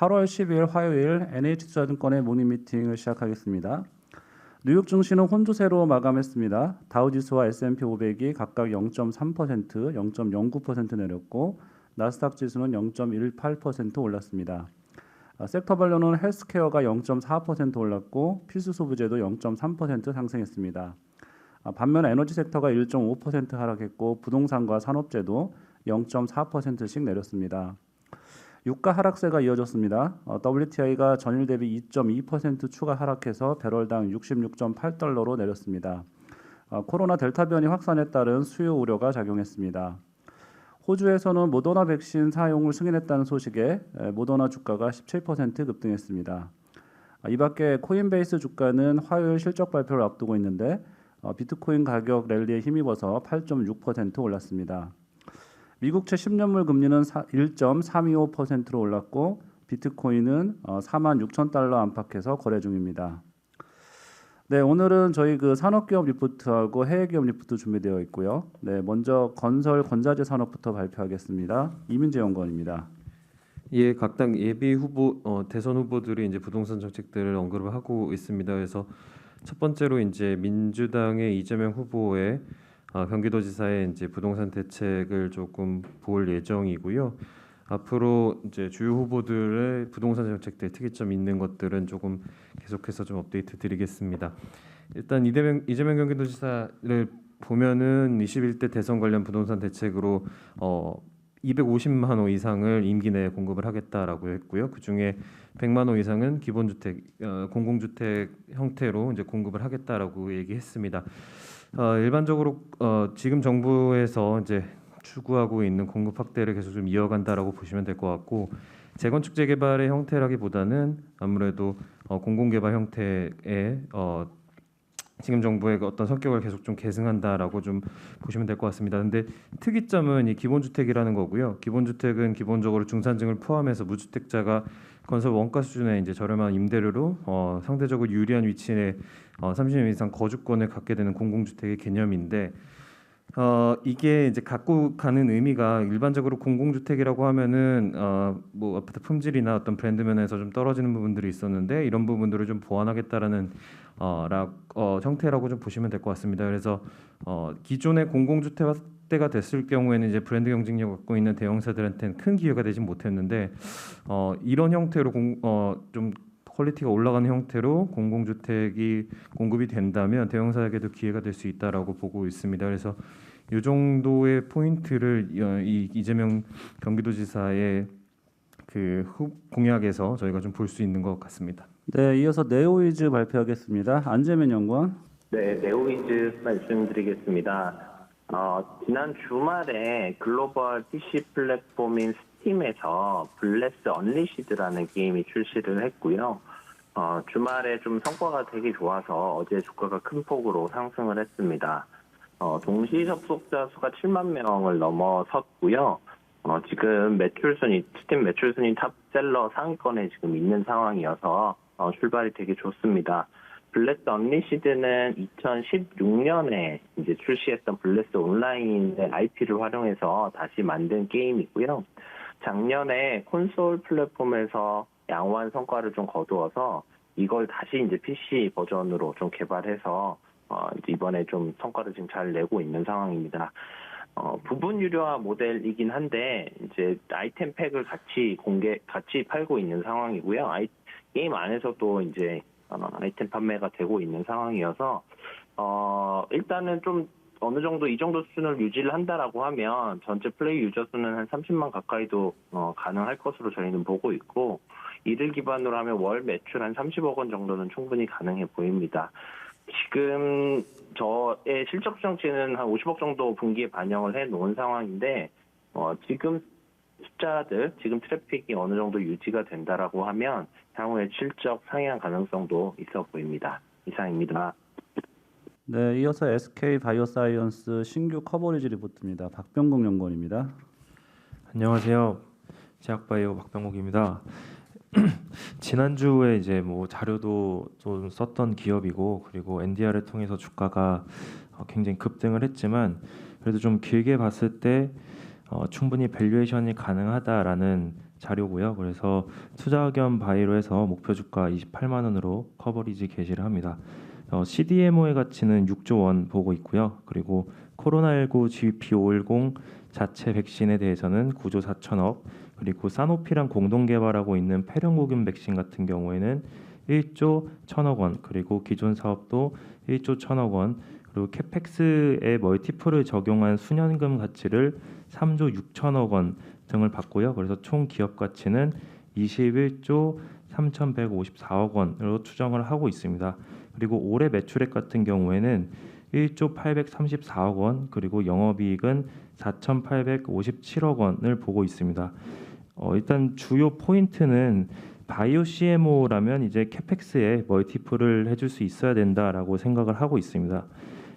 8월 10일 화요일 NH투자증권의 모닝 미팅을 시작하겠습니다. 뉴욕 증시는 혼조세로 마감했습니다. 다우지수와 S&P 500이 각각 0.3%, 0.09% 내렸고 나스닥 지수는 0.18% 올랐습니다. 섹터별로는 헬스케어가 0.4% 올랐고 필수 소비재도 0.3% 상승했습니다. 반면 에너지 섹터가 1.5% 하락했고 부동산과 산업재도 0.4%씩 내렸습니다. 유가 하락세가 이어졌습니다. WTI가 전일 대비 2.2% 추가 하락해서 배럴당 66.8달러로 내렸습니다. 코로나 델타 변이 확산에 따른 수요 우려가 작용했습니다. 호주에서는 모더나 백신 사용을 승인했다는 소식에 모더나 주가가 17% 급등했습니다. 이 밖에 코인베이스 주가는 화요일 실적 발표를 앞두고 있는데 비트코인 가격 랠리에 힘입어서 8.6% 올랐습니다. 미국채 10년물 금리는 1.325%로 올랐고 비트코인은 46,000달러 안팎에서 거래 중입니다. 네, 오늘은 저희 산업기업 리포트하고 해외기업 리포트 준비되어 있고요. 네, 먼저 건설 건자재 산업부터 발표하겠습니다. 이민재 연구원입니다. 예, 각 당 예비 후보 대선 후보들이 이제 부동산 정책들을 언급을 하고 있습니다. 그래서 첫 번째로 이제 민주당의 이재명 후보의 경기도지사의 이제 부동산 대책을 조금 볼 예정이고요. 앞으로 이제 주요 후보들의 부동산 정책들 특이점 있는 것들은 조금 계속해서 좀 업데이트 드리겠습니다. 일단 이재명 경기도지사를 보면은 21대 대선 관련 부동산 대책으로 250만 호 이상을 임기 내에 공급을 하겠다라고 했고요. 그중에 100만 호 이상은 기본주택, 공공주택 형태로 이제 공급을 하겠다라고 얘기했습니다. 일반적으로 지금 정부에서 이제 추구하고 있는 공급 확대를 계속 좀 이어간다라고 보시면 될 것 같고, 재건축 재개발의 형태라기보다는 아무래도 공공개발 형태의 지금 정부의 어떤 성격을 계속 좀 계승한다라고 좀 보시면 될 것 같습니다. 근데 특이점은 이 기본주택이라는 거고요. 기본주택은 기본적으로 중산층을 포함해서 무주택자가 건설 원가 수준의 이제 저렴한 임대료로 상대적으로 유리한 위치에 30년 이상 거주권을 갖게 되는 공공주택의 개념인데, 이게 이제 갖고 가는 의미가 일반적으로 공공주택이라고 하면은 뭐 아파트 품질이나 어떤 브랜드 면에서 좀 떨어지는 부분들이 있었는데, 이런 부분들을 좀 보완하겠다라는 형태라고 좀 보시면 될 것 같습니다. 그래서 기존의 공공주택 확대가 됐을 경우에는 이제 브랜드 경쟁력을 갖고 있는 대형사들한테는 큰 기회가 되지 못했는데, 이런 형태로 좀 퀄리티가 올라가는 형태로 공공주택이 공급이 된다면 대형사에게도 기회가 될 수 있다라고 보고 있습니다. 그래서 이 정도의 포인트를 이 이재명 경기도지사의 공약에서 저희가 좀 볼 수 있는 것 같습니다. 네, 이어서 네오이즈 발표하겠습니다. 안재민 연구원. 네, 네오이즈 말씀드리겠습니다. 지난 주말에 글로벌 PC 플랫폼인 스팀에서 블레스 언리시드라는 게임이 출시를 했고요. 주말에 좀 성과가 되게 좋아서 어제 주가가 큰 폭으로 상승을 했습니다. 동시 접속자 수가 7만 명을 넘어섰고요. 지금 스팀 매출 순위 탑셀러 상위권에 지금 있는 상황이어서 출발이 되게 좋습니다. 블레스 언리시드는 2016년에 이제 출시했던 블레스 온라인의 IP를 활용해서 다시 만든 게임이고요. 작년에 콘솔 플랫폼에서 양호한 성과를 좀 거두어서 이걸 다시 이제 PC 버전으로 좀 개발해서 이번에 좀 성과를 지금 잘 내고 있는 상황입니다. 부분 유료화 모델이긴 한데 이제 아이템 팩을 같이 팔고 있는 상황이고요. 게임 안에서도 이제 아이템 판매가 되고 있는 상황이어서 일단은 좀 어느 정도 이 정도 수준을 유지를 한다라고 하면 전체 플레이 유저 수는 한 30만 가까이도 가능할 것으로 저희는 보고 있고, 이를 기반으로 하면 월 매출 한 30억 원 정도는 충분히 가능해 보입니다. 지금 저의 실적 수정치는 한 50억 정도 분기에 반영을 해 놓은 상황인데, 지금 숫자들, 지금 트래픽이 어느 정도 유지가 된다라고 하면 향후에 실적 상향 가능성도 있어 보입니다. 이상입니다. 네, 이어서 SK 바이오사이언스 신규 커버리지 리포트입니다. 박병국 연구원입니다. 안녕하세요. 제약바이오 박병국입니다. 지난주에 이제 뭐 자료도 좀 썼던 기업이고, 그리고 NDR을 통해서 주가가 굉장히 급등을 했지만, 그래도 좀 길게 봤을 때 충분히 밸류에이션이 가능하다라는 자료고요. 그래서 투자견 바이로 해서 목표 주가 28만 원으로 커버리지 게시를 합니다. CDMO의 가치는 6조 원 보고 있고요. 그리고 코로나19 GP510 자체 백신에 대해서는 9조 4천억, 그리고 사노피랑 공동 개발하고 있는 폐렴구균 백신 같은 경우에는 1조 1천억 원, 그리고 기존 사업도 1조 1천억 원, 그리고 캐펙스의 멀티플을 적용한 순연금 가치를 3조 6천억 원 등을 받고요. 그래서 총 기업 가치는 21조 3,154억 원으로 추정을 하고 있습니다. 그리고 올해 매출액 같은 경우에는 1조 834억 원, 그리고 영업이익은 4,857억 원을 보고 있습니다. 일단 주요 포인트는 바이오 CMO라면 이제 캐펙스에 멀티플을 해줄 수 있어야 된다라고 생각을 하고 있습니다.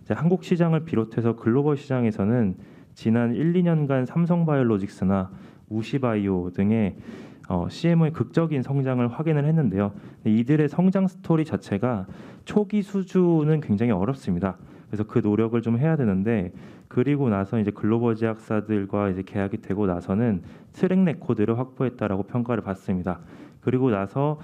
이제 한국 시장을 비롯해서 글로벌 시장에서는 지난 1, 2년간 삼성바이오로직스나 우시바이오 등의 CMO의 극적인 성장을 확인을 했는데요. 이들의 성장 스토리 자체가 초기 수주는 굉장히 어렵습니다. 그래서 그 노력을 좀 해야 되는데, 그리고 나서 이제 글로벌 제약사들과 이제 계약이 되고 나서는 트랙 레코드를 확보했다라고 평가를 받습니다. 그리고 나서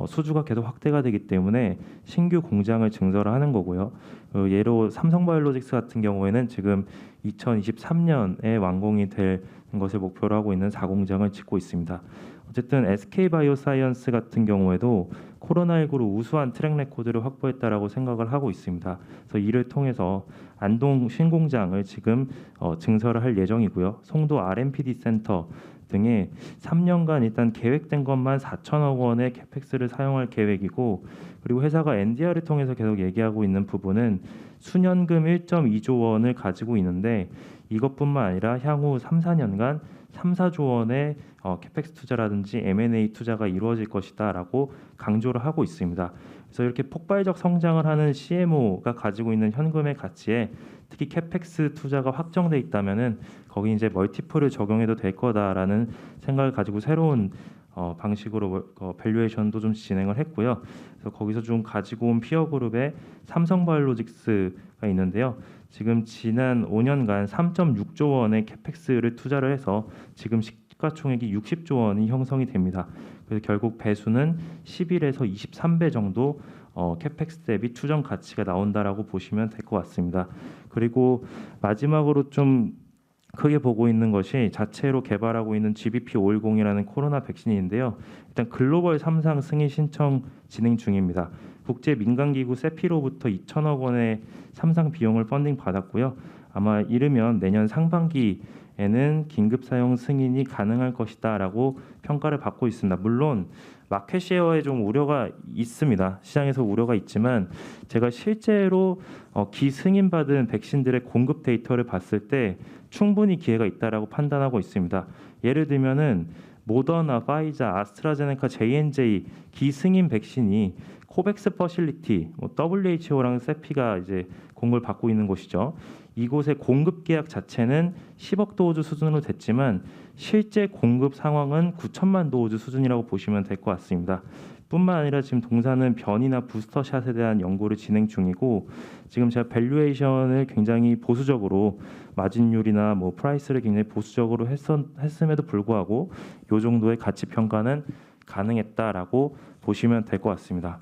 수주가 계속 확대가 되기 때문에 신규 공장을 증설을 하는 거고요. 예로 삼성바이오로직스 같은 경우에는 지금 2023년에 완공이 될 것을 목표로 하고 있는 4공장을 짓고 있습니다. 어쨌든 SK바이오사이언스 같은 경우에도 코로나19로 우수한 트랙 레코드를 확보했다라고 생각을 하고 있습니다. 그래서 이를 통해서 안동 신공장을 지금 증설을 할 예정이고요. 송도 R&PD 센터 등의 3년간 일단 계획된 것만 4천억 원의 캐펙스를 사용할 계획이고, 그리고 회사가 NDR을 통해서 계속 얘기하고 있는 부분은 순연금 1.2조 원을 가지고 있는데, 이것뿐만 아니라 향후 3, 4년간 3, 4조 원의 캐펙스 투자라든지 M&A 투자가 이루어질 것이다라고 강조를 하고 있습니다. 그래서 이렇게 폭발적 성장을 하는 CMO가 가지고 있는 현금의 가치에 특히 캐펙스 투자가 확정돼 있다면은 거기 이제 멀티플을 적용해도 될 거다라는 생각을 가지고 새로운 방식으로 밸류에이션도 좀 진행을 했고요. 그래서 거기서 좀 가지고 온 피어 그룹에 삼성바이오로직스가 있는데요. 지금 지난 5년간 3.6조 원의 캐펙스를 투자를 해서 지금 시가총액이 60조 원이 형성이 됩니다. 그래서 결국 배수는 11에서 23배 정도 캐펙스 대비 추정 가치가 나온다라고 보시면 될 것 같습니다. 그리고 마지막으로 좀 크게 보고 있는 것이 자체로 개발하고 있는 GBP510이라는 코로나 백신인데요. 일단 글로벌 3상 승인 신청 진행 중입니다. 국제 민간기구 세피로부터 2천억 원의 3상 비용을 펀딩 받았고요. 아마 이르면 내년 상반기에는 긴급 사용 승인이 가능할 것이다라고 평가를 받고 있습니다. 물론 마켓 쉐어에 좀 우려가 있습니다. 시장에서 우려가 있지만 제가 실제로 기승인 받은 백신들의 공급 데이터를 봤을 때 충분히 기회가 있다라고 판단하고 있습니다. 예를 들면은 모더나, 파이자, 아스트라제네카, J&J 기승인 백신이 코백스 퍼실리티, WHO랑 세피가 이제 공급을 받고 있는 곳이죠. 이곳의 공급 계약 자체는 10억 도즈 수준으로 됐지만 실제 공급 상황은 9천만 도즈 수준이라고 보시면 될 것 같습니다. 뿐만 아니라 지금 동사는 변이나 부스터샷에 대한 연구를 진행 중이고, 지금 제가 밸류에이션을 굉장히 보수적으로 마진율이나 프라이스를 굉장히 보수적으로 했음에도 불구하고 이 정도의 가치 평가는 가능했다라고 보시면 될 것 같습니다.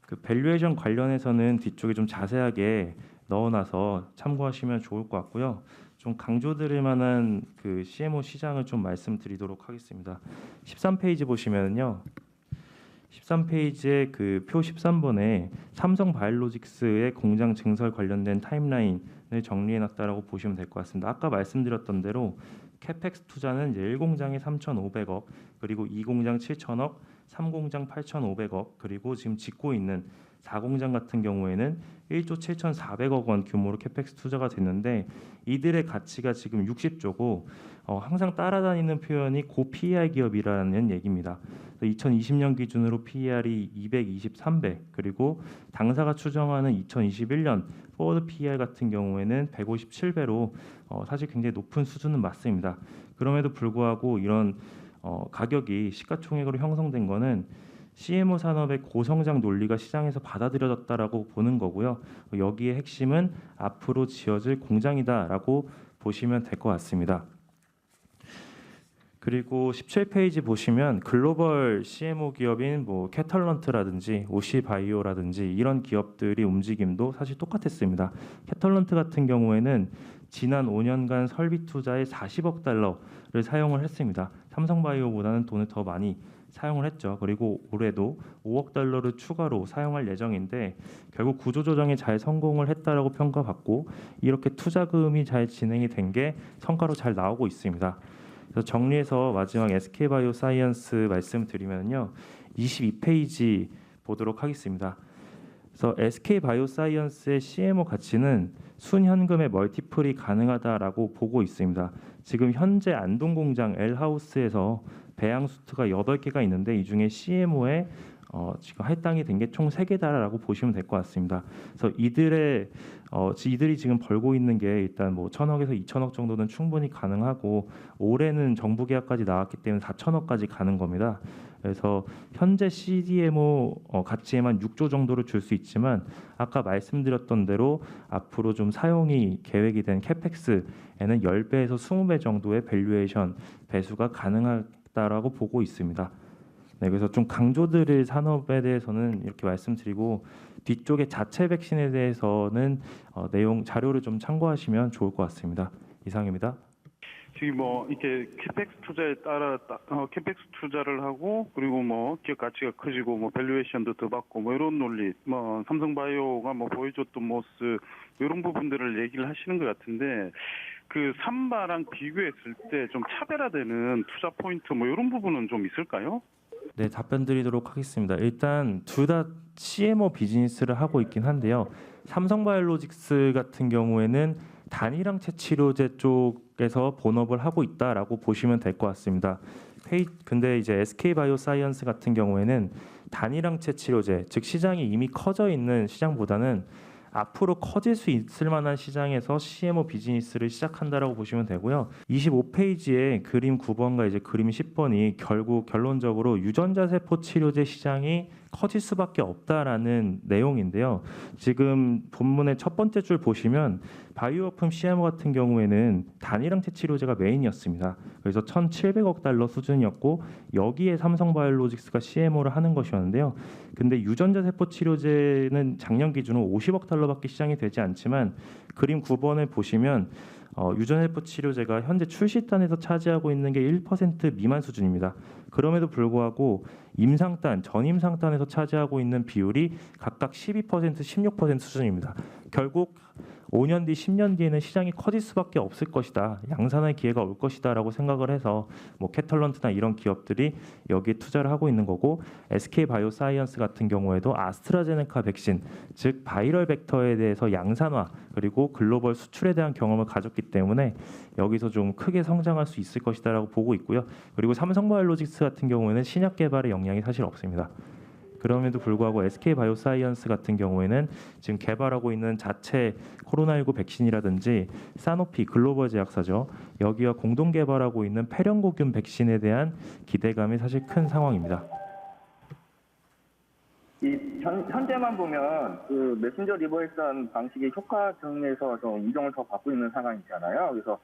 그 밸류에이션 관련해서는 뒤쪽에 좀 자세하게 넣어놔서 참고하시면 좋을 것 같고요. 좀 강조드릴 만한 그 CMO 시장을 좀 말씀드리도록 하겠습니다. 13페이지 보시면요. 13페이지에 그 표 13번에 삼성바이오로직스의 공장 증설 관련된 타임라인을 정리해놨다라고 보시면 될 것 같습니다. 아까 말씀드렸던 대로 캐펙스 투자는 1공장에 3,500억, 그리고 2공장 7천억, 3공장 8,500억, 그리고 지금 짓고 있는 4공장 같은 경우에는 1조 7,400억 원 규모로 캐펙스 투자가 됐는데, 이들의 가치가 지금 60조고 항상 따라다니는 표현이 고 PER 기업이라는 얘기입니다. 2020년 기준으로 PER이 223배, 그리고 당사가 추정하는 2021년 포워드 PER 같은 경우에는 157배로 사실 굉장히 높은 수준은 맞습니다. 그럼에도 불구하고 이런 가격이 시가총액으로 형성된 거는 CMO 산업의 고성장 논리가 시장에서 받아들여졌다라고 보는 거고요. 여기에 핵심은 앞으로 지어질 공장이다라고 보시면 될 것 같습니다. 그리고 17페이지 보시면 글로벌 CMO 기업인 뭐 캐털런트라든지 오시바이오라든지 이런 기업들이 움직임도 사실 똑같았습니다. 캐털런트 같은 경우에는 지난 5년간 설비 투자에 40억 달러를 사용을 했습니다. 삼성바이오보다는 돈을 더 많이 사용을 했죠. 그리고 올해도 5억 달러를 추가로 사용할 예정인데 결국 구조조정에 잘 성공을 했다라고 평가받고 이렇게 투자금이 잘 진행이 된 게 성과로 잘 나오고 있습니다. 그래서 정리해서 마지막 SK바이오사이언스 말씀드리면요. 22페이지 보도록 하겠습니다. 그래서 SK바이오사이언스의 CMO 가치는 순현금의 멀티플이 가능하다라고 보고 있습니다. 지금 현재 안동 공장 L하우스에서 배양 수트가 8개가 있는데 이 중에 CMO에 지금 할당이 된 게 총 3개다라고 보시면 될 것 같습니다. 그래서 이들이 지금 벌고 있는 게 일단 뭐 1,000억에서 2,000억 정도는 충분히 가능하고 올해는 정부 계약까지 나왔기 때문에 4,000억까지 가는 겁니다. 그래서 현재 CDMO 가치에만 6조 정도를 줄 수 있지만 아까 말씀드렸던 대로 앞으로 좀 사용이 계획이 된 캐펙스에는 10배에서 20배 정도의 밸류에이션 배수가 가능하다라고 보고 있습니다. 네, 그래서 좀 강조드릴 산업에 대해서는 이렇게 말씀드리고 뒤쪽에 자체 백신에 대해서는 내용 자료를 좀 참고하시면 좋을 것 같습니다. 이상입니다. 지금 뭐 이렇게 캐펙스 투자에 따라 캐펙스 투자를 하고 그리고 뭐 기업 가치가 커지고 뭐 밸류에이션도 더 받고 뭐 이런 논리, 뭐 삼성바이오가 뭐 보여줬던 모습 이런 부분들을 얘기를 하시는 것 같은데 그 삼바랑 비교했을 때 좀 차별화되는 투자 포인트 뭐 이런 부분은 좀 있을까요? 네, 답변 드리도록 하겠습니다. 일단 둘 다 CMO 비즈니스를 하고 있긴 한데요. 삼성바이오로직스 같은 경우에는 단일항체 치료제 쪽에서 본업을 하고 있다라고 보시면 될 것 같습니다. 근데 이제 SK바이오사이언스 같은 경우에는 단일항체 치료제, 즉 시장이 이미 커져 있는 시장보다는 앞으로 커질 수 있을 만한 시장에서 CMO 비즈니스를 시작한다라고 보시면 되고요. 25페이지에 그림 9번과 이제 그림 10번이 결국 결론적으로 유전자 세포 치료제 시장이 커질 수밖에 없다라는 내용인데요. 지금 본문의 첫 번째 줄 보시면 바이오어품 CMO 같은 경우에는 단일항체 치료제가 메인이었습니다. 그래서 1,700억 달러 수준이었고 여기에 삼성바이오로직스가 CMO를 하는 것이었는데요. 근데 유전자 세포 치료제는 작년 기준으로 50억 달러밖에 시장이 되지 않지만 그림 9번을 보시면 유전세포 치료제가 현재 출시단에서 차지하고 있는 게 1% 미만 수준입니다. 그럼에도 불구하고 임상단, 전임상단에서 차지하고 있는 비율이 각각 12%, 16% 수준입니다. 결국 5년 뒤, 10년 뒤에는 시장이 커질 수밖에 없을 것이다. 양산할 기회가 올 것이다라고 생각을 해서 뭐 캐털런트나 이런 기업들이 여기에 투자를 하고 있는 거고 SK바이오사이언스 같은 경우에도 아스트라제네카 백신, 즉 바이럴 벡터에 대해서 양산화 그리고 글로벌 수출에 대한 경험을 가졌기 때문에 여기서 좀 크게 성장할 수 있을 것이다라고 보고 있고요. 그리고 삼성바이오로직스 같은 경우에는 신약 개발에 영향이 사실 없습니다. 그럼에도 불구하고 SK바이오사이언스 같은 경우에는 지금 개발하고 있는 자체 코로나19 백신이라든지 사노피 글로벌 제약사죠. 여기와 공동 개발하고 있는 폐렴고균 백신에 대한 기대감이 사실 큰 상황입니다. 현재만 보면 그 메신저 리버에이션 방식의 효과 등에서 좀 인정을 더 받고 있는 상황이잖아요. 그래서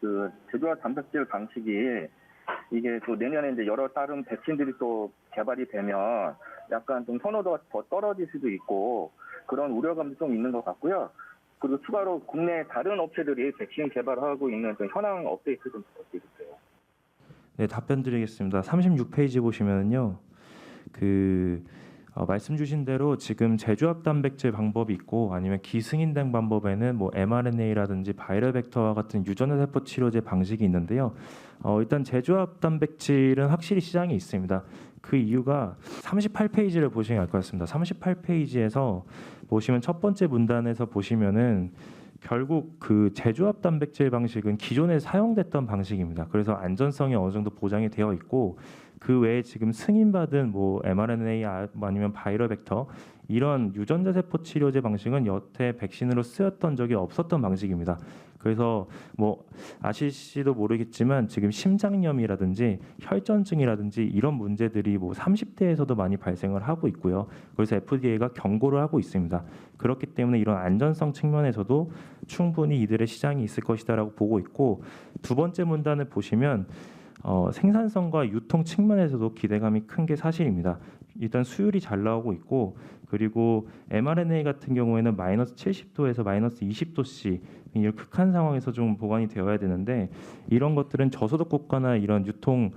그 제조와 단백질 방식이 이게 또 내년에 이제 여러 다른 백신들이 또 개발이 되면 약간 좀 선호도가 더 떨어질 수도 있고 그런 우려감도 좀 있는 것 같고요. 그리고 추가로 국내 다른 업체들이 백신 개발하고 있는 좀 현황 업데이트 좀 부탁드릴게요. 네, 답변 드리겠습니다. 36페이지 보시면은요. 말씀 주신 대로 지금 제조합 단백질 방법이 있고 아니면 기승인된 방법에는 뭐 mRNA라든지 바이럴 벡터와 같은 유전자 세포 치료제 방식이 있는데요. 일단 제조합 단백질은 확실히 시장이 있습니다. 그 이유가 38페이지를 보시면 알 것 같습니다. 38페이지에서 보시면 첫 번째 문단에서 보시면은 결국 그 제조합 단백질 방식은 기존에 사용됐던 방식입니다. 그래서 안전성이 어느 정도 보장이 되어 있고 그 외에 지금 승인받은 뭐 mRNA 아니면 바이럴 벡터 이런 유전자 세포 치료제 방식은 여태 백신으로 쓰였던 적이 없었던 방식입니다. 그래서 뭐 아실지도 모르겠지만 지금 심장염이라든지 혈전증이라든지 이런 문제들이 뭐 30대에서도 많이 발생을 하고 있고요. 그래서 FDA가 경고를 하고 있습니다. 그렇기 때문에 이런 안전성 측면에서도 충분히 이들의 시장이 있을 것이다라고 보고 있고 두 번째 문단을 보시면 생산성과 유통 측면에서도 기대감이 큰 게 사실입니다. 일단 수율이 잘 나오고 있고 그리고 mRNA 같은 경우에는 마이너스 70도에서 마이너스 20도씨 굉장히 극한 상황에서 좀 보관이 되어야 되는데 이런 것들은 저소득 국가나 이런 유통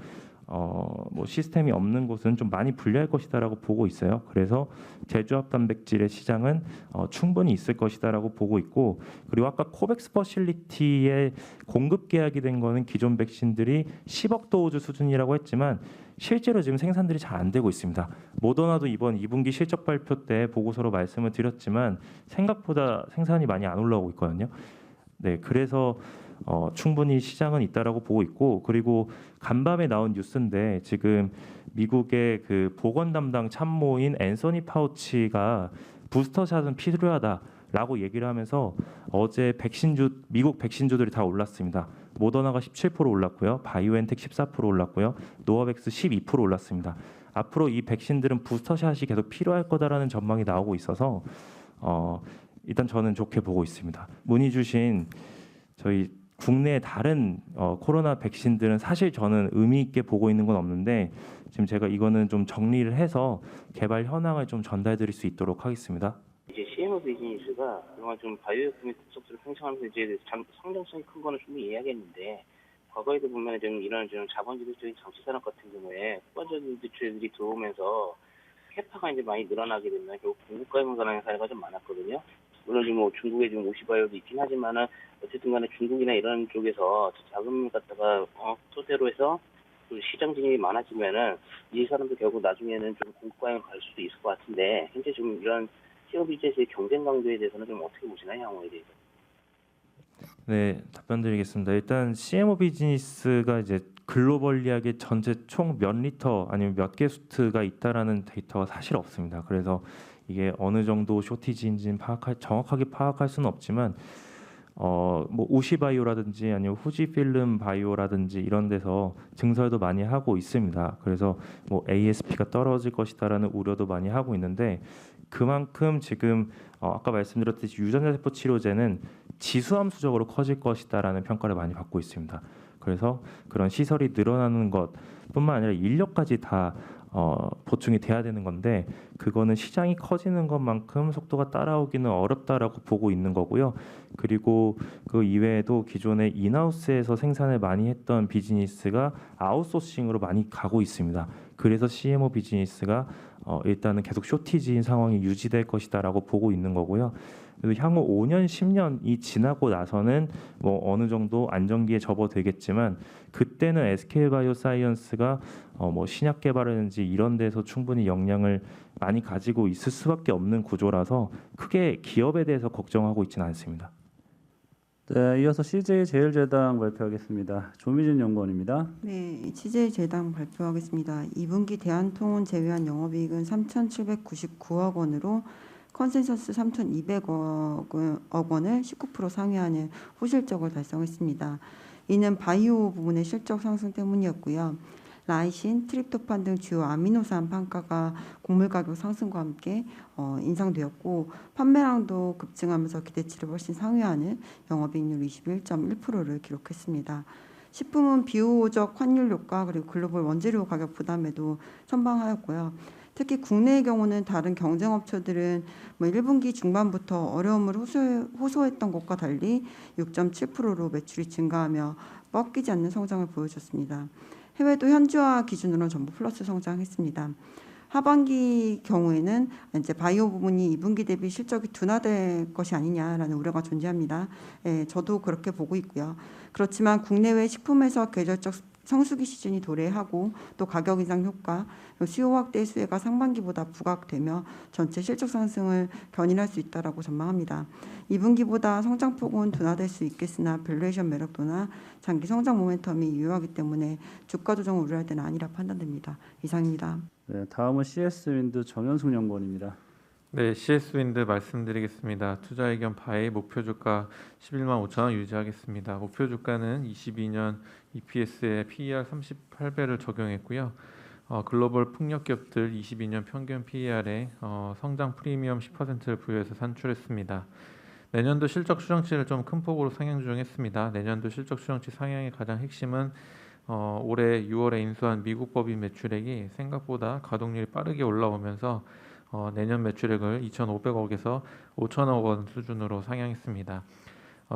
뭐 시스템이 없는 곳은 좀 많이 불리할 것이다라고 보고 있어요. 그래서 제조합 단백질의 시장은 충분히 있을 것이다라고 보고 있고 그리고 아까 코백스 퍼실리티의 공급 계약이 된 거는 기존 백신들이 10억 도즈 수준이라고 했지만 실제로 지금 생산들이 잘 안 되고 있습니다. 모더나도 이번 2분기 실적 발표 때 보고서로 말씀을 드렸지만 생각보다 생산이 많이 안 올라오고 있거든요. 네, 그래서 충분히 시장은 있다라고 보고 있고 그리고 간밤에 나온 뉴스인데 지금 미국의 그 보건 담당 참모인 앤서니 파우치가 부스터샷은 필요하다라고 얘기를 하면서 어제 미국 백신주들이 다 올랐습니다. 모더나가 17% 올랐고요, 바이오엔텍 14% 올랐고요, 노바백스 12% 올랐습니다. 앞으로 이 백신들은 부스터샷이 계속 필요할 거다라는 전망이 나오고 있어서 일단 저는 좋게 보고 있습니다. 문의 주신 저희 국내 다른 코로나 백신들은 사실 저는 의미 있게 보고 있는 건 없는데 지금 제가 이거는 좀 정리를 해서 개발 현황을 좀 전달드릴 수 있도록 하겠습니다. 이제 CMO 비즈니스가 그동안 좀 바이오에코노미 특성들을 팽창하면서 이제 성장성이 큰 거는 충분히 이해하겠는데 과거에도 보면 좀 이런 좀 자본주의적인 정치 산업 같은 경우에 후반적인 기술들이 들어오면서 캐파가 이제 많이 늘어나게 되면 결국 공급과잉을 가능한 사례가 좀 많았거든요. 물론 지금 뭐 중국에 지금 오시바이오도 있긴 하지만은 어쨌든 간에 중국이나 이런 쪽에서 자금을 갖다가 토대로 해서 그 시장 진입이 많아지면은 이 사람도 결국 나중에는 좀 공급과잉을 갈 수도 있을 것 같은데 현재 지금 이런 CMO 비즈니스의 경쟁 강도에 대해서는 좀 어떻게 보시나요, 향후에 대해서? 네, 답변드리겠습니다. 일단 CMO 비즈니스가 이제 글로벌리하게 전체 총 몇 리터 아니면 몇 개 수트가 있다라는 데이터가 사실 없습니다. 그래서 이게 어느 정도 쇼티지인지는 정확하게 파악할 수는 없지만 뭐 우시바이오라든지 아니면 후지필름 바이오라든지 이런 데서 증설도 많이 하고 있습니다. 그래서 뭐 ASP가 떨어질 것이다라는 우려도 많이 하고 있는데 그만큼 지금 아까 말씀드렸듯이 유전자 세포 치료제는 지수함수적으로 커질 것이다라는 평가를 많이 받고 있습니다. 그래서 그런 시설이 늘어나는 것뿐만 아니라 인력까지 다 보충이 돼야 되는 건데 그거는 시장이 커지는 것만큼 속도가 따라오기는 어렵다라고 보고 있는 거고요. 그리고 그 이외에도 기존에 인하우스에서 생산을 많이 했던 비즈니스가 아웃소싱으로 많이 가고 있습니다. 그래서 CMO 비즈니스가 일단은 계속 쇼티지인 상황이 유지될 것이다라고 보고 있는 거고요. 그래서 향후 5년, 10년이 지나고 나서는 뭐 어느 정도 안정기에 접어들겠지만 그때는 SK바이오사이언스가 뭐 신약 개발이라든지 이런 데서 충분히 역량을 많이 가지고 있을 수밖에 없는 구조라서 크게 기업에 대해서 걱정하고 있지는 않습니다. 네, 이어서 CJ제일제당 발표하겠습니다. 조미진 연구원입니다. 네, CJ제당 발표하겠습니다. 2분기 대한통운 제외한 영업이익은 3,799억 원으로 컨센서스 3,200억 원을 19% 상회하는 호실적을 달성했습니다. 이는 바이오 부분의 실적 상승 때문이었고요. 라이신, 트립토판 등 주요 아미노산 판가가 곡물 가격 상승과 함께 인상되었고 판매량도 급증하면서 기대치를 훨씬 상회하는 영업이익률 21.1%를 기록했습니다. 식품은 비우호적 환율 효과 그리고 글로벌 원재료 가격 부담에도 선방하였고요. 특히 국내의 경우는 다른 경쟁업체들은 1분기 중반부터 어려움을 호소했던 것과 달리 6.7%로 매출이 증가하며 꺾이지 않는 성장을 보여줬습니다. 해외도 현지화 기준으로는 전부 플러스 성장했습니다. 하반기 경우에는 이제 바이오 부분이 2분기 대비 실적이 둔화될 것이 아니냐라는 우려가 존재합니다. 예, 저도 그렇게 보고 있고요. 그렇지만 국내외 식품에서 계절적 성수기 시즌이 도래하고 또 가격 인상 효과, 수요 확대 수혜가 상반기보다 부각되며 전체 실적 상승을 견인할 수 있다라고 전망합니다. 2분기보다 성장폭은 둔화될 수 있겠으나 밸류에이션 매력도나 장기 성장 모멘텀이 유효하기 때문에 주가 조정을 우려할 때는 아니라 판단됩니다. 이상입니다. 네, 다음은 CS윈드 정현숙 연구원입니다. 네, CS윈드 말씀드리겠습니다. 투자 의견 바이 목표 주가 11만 5천 원 유지하겠습니다. 목표 주가는 22년 EPS에 PER 38배를 적용했고요. 글로벌 풍력 기업들 22년 평균 PER에 성장 프리미엄 10%를 부여해서 산출했습니다. 내년도 실적 추정치를 좀 큰 폭으로 상향 조정했습니다. 내년도 실적 추정치 상향의 가장 핵심은 올해 6월에 인수한 미국 법인 매출액이 생각보다 가동률이 빠르게 올라오면서 내년 매출액을 2,500억에서 5천억 원 수준으로 상향했습니다.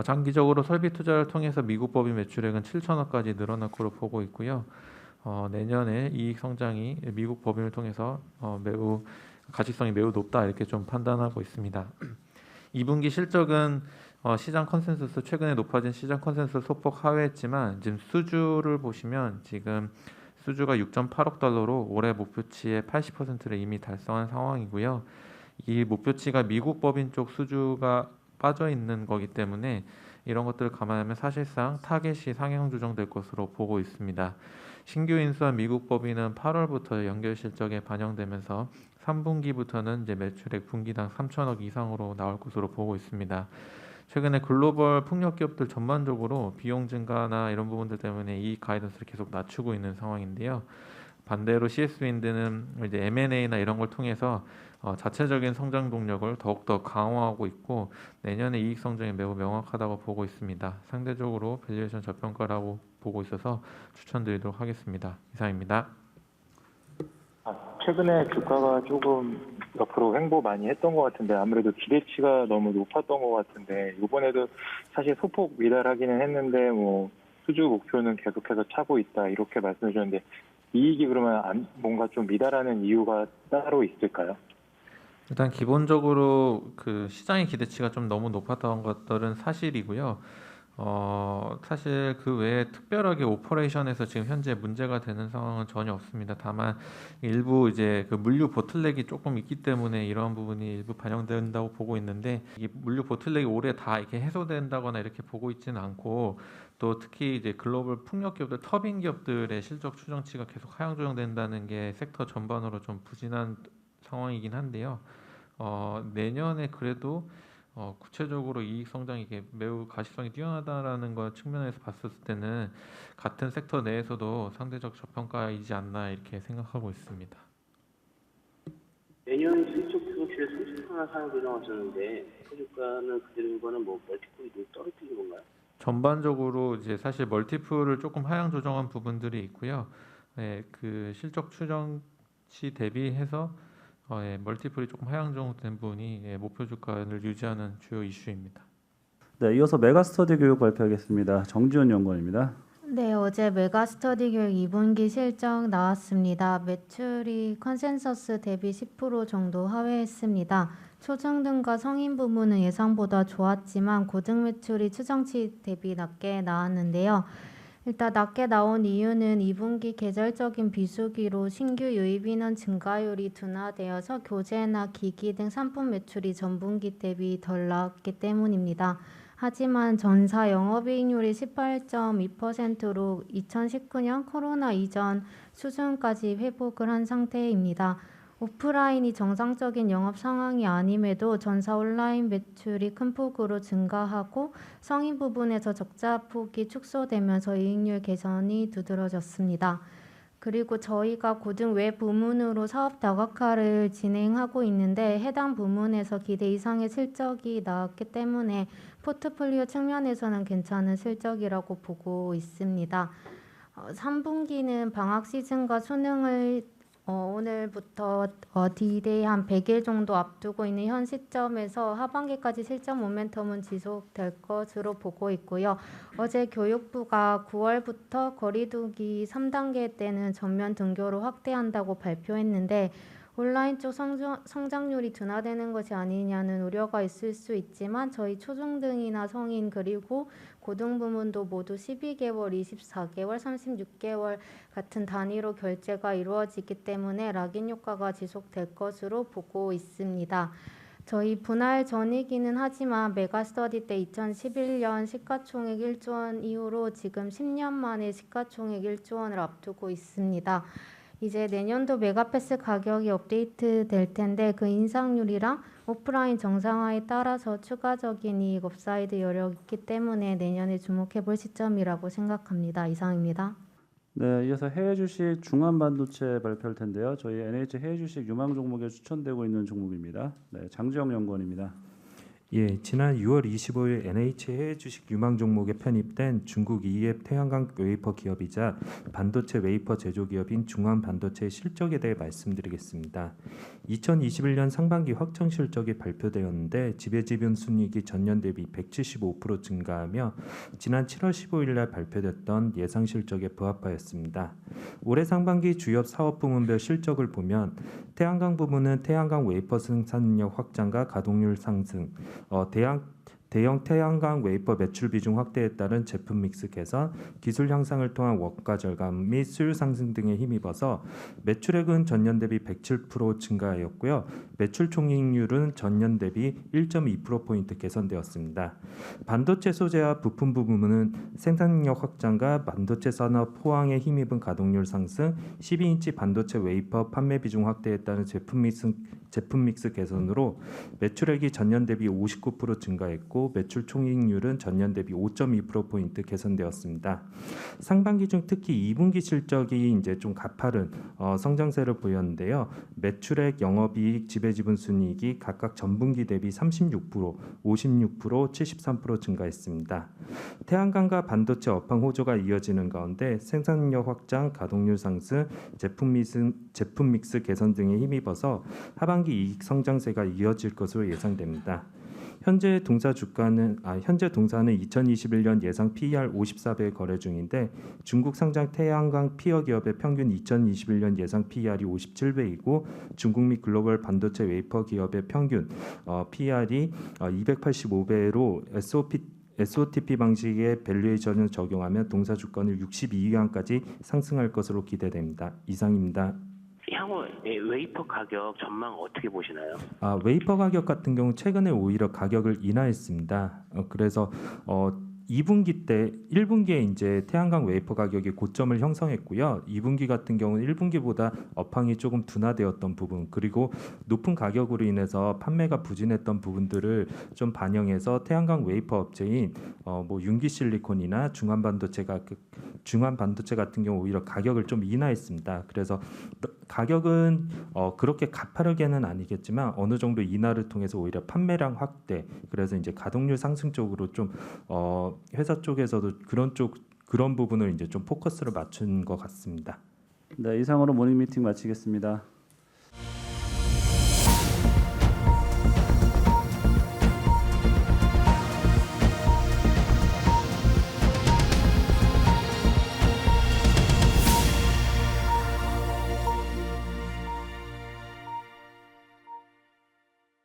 장기적으로 설비 투자를 통해서 미국 법인 매출액은 7천억까지 늘어날 것으로 보고 있고요. 내년에 이익 성장이 미국 법인을 통해서 매우 가치성이 매우 높다 이렇게 좀 판단하고 있습니다. 2분기 실적은 시장 컨센서스 최근에 높아진 시장 컨센서스 소폭 하회했지만 지금 수주를 보시면 지금 수주가 6.8억 달러로 올해 목표치의 80%를 이미 달성한 상황이고요. 이 목표치가 미국 법인 쪽 수주가 빠져 있는 거기 때문에 이런 것들을 감안하면 사실상 타겟이 상향 조정될 것으로 보고 있습니다. 신규 인수한 미국 법인은 8월부터 연결 실적에 반영되면서 3분기부터는 이제 매출액 분기당 3천억 이상으로 나올 것으로 보고 있습니다. 최근에 글로벌 풍력 기업들 전반적으로 비용 증가나 이런 부분들 때문에 이 가이던스를 계속 낮추고 있는 상황인데요. 반대로 CS-윈드는 이제 M&A나 이런 걸 통해서 자체적인 성장 동력을 더욱더 강화하고 있고 내년에 이익 성장이 매우 명확하다고 보고 있습니다. 상대적으로 밸류에이션 저평가라고 보고 있어서 추천드리도록 하겠습니다. 이상입니다. 최근에 주가가 조금 옆으로 횡보 많이 했던 것 같은데 아무래도 기대치가 너무 높았던 것 같은데 이번에도 사실 소폭 미달하기는 했는데 뭐 수주 목표는 계속해서 차고 있다 이렇게 말씀해 주셨는데 이익이 그러면 뭔가 좀 미달하는 이유가 따로 있을까요? 일단 기본적으로 그 시장의 기대치가 좀 너무 높았던 것들은 사실이고요. 사실 그 외에 특별하게 오퍼레이션에서 지금 현재 문제가 되는 상황은 전혀 없습니다. 다만 일부 이제 그 물류 보틀렉이 조금 있기 때문에 이런 부분이 일부 반영된다고 보고 있는데 이 물류 보틀렉이 올해 다 이렇게 해소된다거나 이렇게 보고 있지는 않고 또 특히 이제 글로벌 풍력 기업들, 터빈 기업들의 실적 추정치가 계속 하향 조정된다는 게 섹터 전반으로 좀 부진한 상황이긴 한데요. 내년에 그래도 구체적으로 이익 성장이 이게 매우 가시성이 뛰어나다라는 것 측면에서 봤을 때는 같은 섹터 내에서도 상대적 저평가이지 않나 이렇게 생각하고 있습니다. 내년 실적 추정치를 30% 상향 조정하셨는데 주가는 그대로인 거는 뭐 멀티플이 좀 떨어뜨린 건가요? 전반적으로 이제 사실 멀티플을 조금 하향 조정한 부분들이 있고요. 그 실적 추정치 대비해서 멀티플이 조금 하향 조정된 부분이 목표 주가를 유지하는 주요 이슈입니다. 네, 이어서 메가스터디 교육 발표하겠습니다. 정지훈 연구원입니다. 네, 어제 메가스터디 교육 2분기 실적 나왔습니다. 매출이 컨센서스 대비 10% 정도 하회했습니다. 초중등과 성인 부문은 예상보다 좋았지만 고등 매출이 추정치 대비 낮게 나왔는데요. 일단 낮게 나온 이유는 2분기 계절적인 비수기로 신규 유입 인원 증가율이 둔화되어서 교재나 기기 등 상품 매출이 전분기 대비 덜 나왔기 때문입니다. 하지만 전사 영업이익률이 18.2%로 2019년 코로나 이전 수준까지 회복을 한 상태입니다. 오프라인이 정상적인 영업 상황이 아님에도 전사 온라인 매출이 큰 폭으로 증가하고 성인 부분에서 적자 폭이 축소되면서 이익률 개선이 두드러졌습니다. 그리고 저희가 고등 외 부문으로 사업 다각화를 진행하고 있는데 해당 부문에서 기대 이상의 실적이 나왔기 때문에 포트폴리오 측면에서는 괜찮은 실적이라고 보고 있습니다. 3분기는 방학 시즌과 수능을 오늘부터 D-Day 한 100일 정도 앞두고 있는 현 시점에서 하반기까지 실적 모멘텀은 지속될 것으로 보고 있고요. 어제 교육부가 9월부터 거리두기 3단계 때는 전면 등교를 확대한다고 발표했는데 온라인 쪽 성장률이 둔화되는 것이 아니냐는 우려가 있을 수 있지만 저희 초중등이나 성인 그리고 고등 부문도 모두 12개월, 24개월, 36개월 같은 단위로 결제가 이루어지기 때문에 락인 효과가 지속될 것으로 보고 있습니다. 저희 분할 전이기는 하지만 메가스터디 때 2011년 시가총액 1조 원 이후로 지금 10년 만에 시가총액 1조 원을 앞두고 있습니다. 이제 내년도 메가패스 가격이 업데이트 될 텐데 그 인상률이랑 오프라인 정상화에 따라서 추가적인 이익 업사이드 여력이 있기 때문에 내년에 주목해 볼 시점이라고 생각합니다. 이상입니다. 네, 이어서 해외 주식 중환반도체 발표할 텐데요. 저희 NH 해외 주식 유망 종목에 추천되고 있는 종목입니다. 네, 장주영 연구원입니다. 예, 지난 6월 25일 NH 해외 주식 유망 종목에 편입된 중국 EF 태양광 웨이퍼 기업이자 반도체 웨이퍼 제조 기업인 중환 반도체의 실적에 대해 말씀드리겠습니다. 2021년 상반기 확정 실적이 발표되었는데 지배지분 순이익이 전년 대비 175% 증가하며 지난 7월 15일 날 발표됐던 예상 실적에 부합하였습니다. 올해 상반기 주요 사업 부문별 실적을 보면 태양광 부문은 태양광 웨이퍼 생산력 확장과 가동률 상승, 대형 태양광 웨이퍼 매출 비중 확대에 따른 제품 믹스 개선, 기술 향상을 통한 원가 절감 및 수율 상승 등에 힘입어서 매출액은 전년 대비 107% 증가하였고요. 매출 총이익률은 전년 대비 1.2%포인트 개선되었습니다. 반도체 소재와 부품 부문은 생산력 확장과 반도체 산업 호황에 힘입은 가동률 상승, 12인치 반도체 웨이퍼 판매 비중 확대에 따른 제품 믹스 개선으로 매출액이 전년 대비 59% 증가했고 매출 총이익률은 전년 대비 5.2%포인트 개선되었습니다. 상반기 중 특히 2분기 실적이 이제 좀 가파른 성장세를 보였는데요. 매출액, 영업이익, 지배지분순이익이 각각 전분기 대비 36%, 56%, 73% 증가했습니다. 태양광과 반도체 업황 호조가 이어지는 가운데 생산력 확장, 가동률 상승, 제품 믹스 개선 등에 힘입어서 하반기 이익 성장세가 이어질 것으로 예상됩니다. 현재 동사는 2021년 예상 PER 54배에 거래 중인데 중국 상장 태양광 피어 기업의 평균 2021년 예상 PER이 57배이고 중국 및 글로벌 반도체 웨이퍼 기업의 평균 PER이 285배로 SOTP 방식의 밸류에이션을 적용하면 동사 주가는 62위안까지 상승할 것으로 기대됩니다. 이상입니다. 향후 웨이퍼 가격 전망 어떻게 보시나요? 웨이퍼 가격 같은 경우 최근에 오히려 가격을 인하했습니다. 그래서 2분기 때 1분기에 이제 태양광 웨이퍼 가격이 고점을 형성했고요. 2분기 같은 경우는 1분기보다 업황이 조금 둔화되었던 부분 그리고 높은 가격으로 인해서 판매가 부진했던 부분들을 좀 반영해서 태양광 웨이퍼 업체인 윤기 실리콘이나 중환 반도체 같은 경우 오히려 가격을 좀 인하했습니다. 그래서 가격은 그렇게 가파르게는 아니겠지만 어느 정도 인하를 통해서 오히려 판매량 확대 그래서 이제 가동률 상승 쪽으로 좀 회사 쪽에서도 그런 부분을 이제 좀 포커스를 맞춘 것 같습니다. 네, 이상으로 모닝 미팅 마치겠습니다.